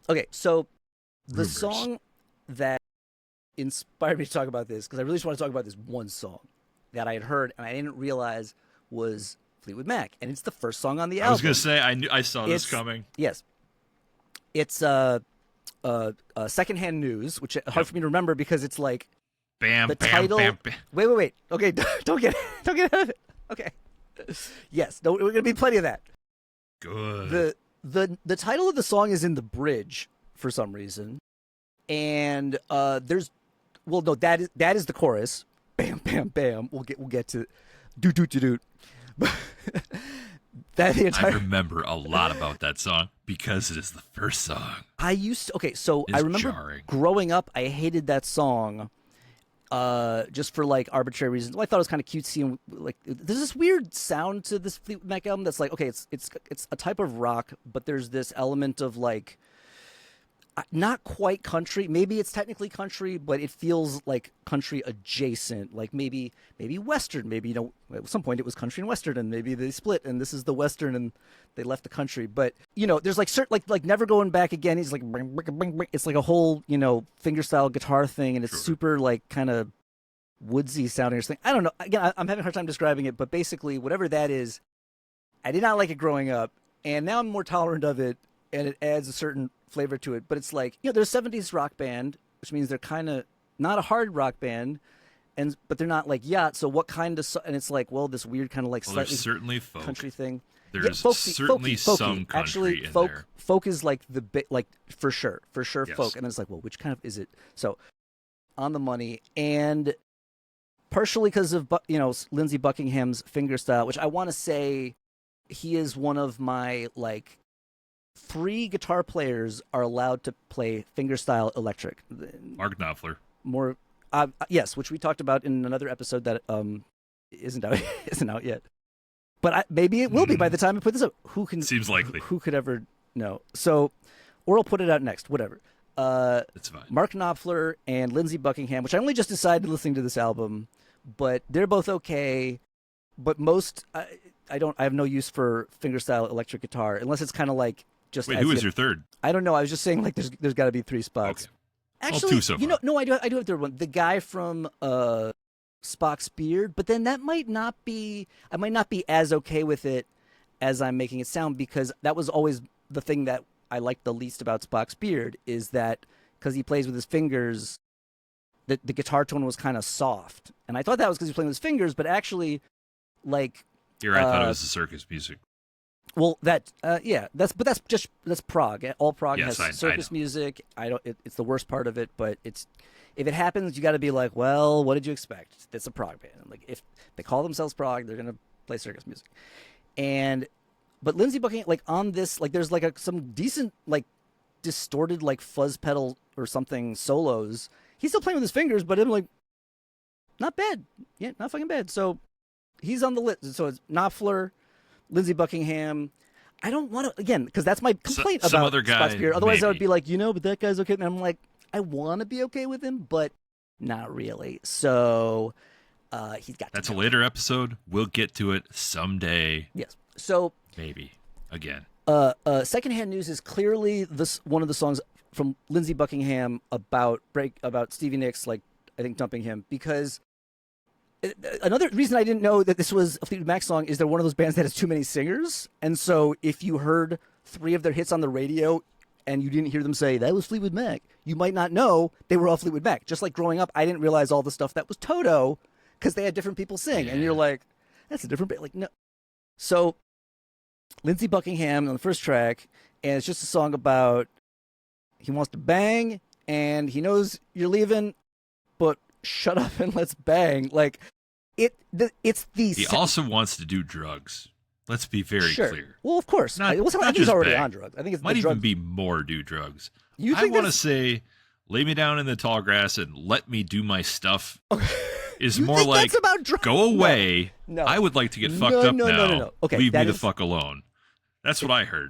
Okay, so the Rumors. song that inspired me to talk about this, because I really just want to talk about this one song that I had heard and I didn't realize was Fleetwood Mac, and it's the first song on the I was album. gonna say I saw this It's coming. yes, it's Secondhand News, which hard Yep. for me to remember because it's like Bam, the bam, title. bam, bam. Wait. Okay, don't get out of it. Okay. Yes, no, we're gonna be plenty of that. Good. The title of the song is in the bridge for some reason, and there's well no that is the chorus. Bam, bam, bam. We'll get to doot doot doot doot. That the I entire remember a lot about that song because it is the first song. I used to okay, so It's I remember jarring. growing up, I hated that song. Just for like arbitrary reasons. Well, I thought it was kind of cutesy and like there's this weird sound to this Fleetwood Mac album that's like okay, it's a type of rock, but there's this element of like not quite country. Maybe it's technically country, but it feels like country adjacent. Like maybe western. Maybe at some point it was country and western, and maybe they split, and this is the western, and they left the country. But there's like certain like never going back again. He's like bring, bring, bring, bring. It's like a whole fingerstyle guitar thing, and it's Sure. super like kind of woodsy sounding or something. I don't know. Again, I'm having a hard time describing it, but basically whatever that is, I did not like it growing up, and now I'm more tolerant of it, and it adds a certain flavor to it. But it's like they're a 70s rock band, which means they're kind of not a hard rock band, but they're not like yacht. So what kind of and it's like this weird kind of like Well, slightly there's certainly folk. country thing. There's folksy, certainly folky. some country Actually, in folk there. folk is like the bit like for sure Yes. folk, and then it's like which kind of is it? So on the money, and partially because of Lindsey Buckingham's fingerstyle, which I want to say he is one of my like 3 guitar players are allowed to play fingerstyle electric. Mark Knopfler. More, yes, which we talked about in another episode that isn't out isn't out yet. But maybe it will be by the time I put this up. Who can? Seems likely. Who could ever know? So, or I'll put it out next. Whatever. It's fine. Mark Knopfler and Lindsey Buckingham, which I only just decided listening to this album, but they're both okay. But most, I have no use for fingerstyle electric guitar unless it's kind of like just. Wait, as who is yet- your third? I don't know. I was just saying like there's got to be 3 spots. Okay. Actually, 2 so far. no, I do have a third one. The guy from Spock's Beard, but then that might not be. I might not be as okay with it as I'm making it sound, because that was always the thing that I liked the least about Spock's Beard, is that because he plays with his fingers, the guitar tone was kind of soft, and I thought that was because he was playing with his fingers, but actually, like. Here, I thought it was the circus music. Well, that's prog. All prog Yes, has I circus know. music. It's the worst part of it, but if it happens, you got to be like, well, what did you expect? It's a prog band. Like if they call themselves prog, they're gonna play circus music. But Lindsey Buckingham, like on this, like there's like some decent like distorted like fuzz pedal or something solos. He's still playing with his fingers, but I'm like, not bad. Yeah, not fucking bad. So he's on the list. So it's Knopfler, Lindsey Buckingham. I don't want to, again, because that's my complaint some about other guy, Spock's Beard. Otherwise, I would maybe. be like, but that guy's okay. And I'm like, I want to be okay with him, but not really. So he's got That's to a go. later episode. We'll get to it someday. Yes. So Maybe. Again. Secondhand News is clearly one of the songs from Lindsey Buckingham about Stevie Nicks, like, I think, dumping him, because another reason I didn't know that this was a Fleetwood Mac song is they're one of those bands that has too many singers. And so if you heard 3 of their hits on the radio and you didn't hear them say, that was Fleetwood Mac, you might not know they were all Fleetwood Mac. Just like growing up, I didn't realize all the stuff that was Toto because they had different people sing. Yeah. And you're like, that's a different band. Like, no. So Lindsey Buckingham on the first track, and it's just a song about he wants to bang and he knows you're leaving, but shut up and let's bang. Like it's the He also wants to do drugs. Let's be very sure. clear. Well, of course. Not- I think not he's just already bang. on drugs. I think it's Might the even drugs. be more do drugs. You I think want to that's- say, lay me down in the tall grass and let me do my stuff. Is You more think like that's about drugs? go away. No. I would like to get No, fucked up no, now. no. Okay, leave me that the is- fuck alone. That's what I heard.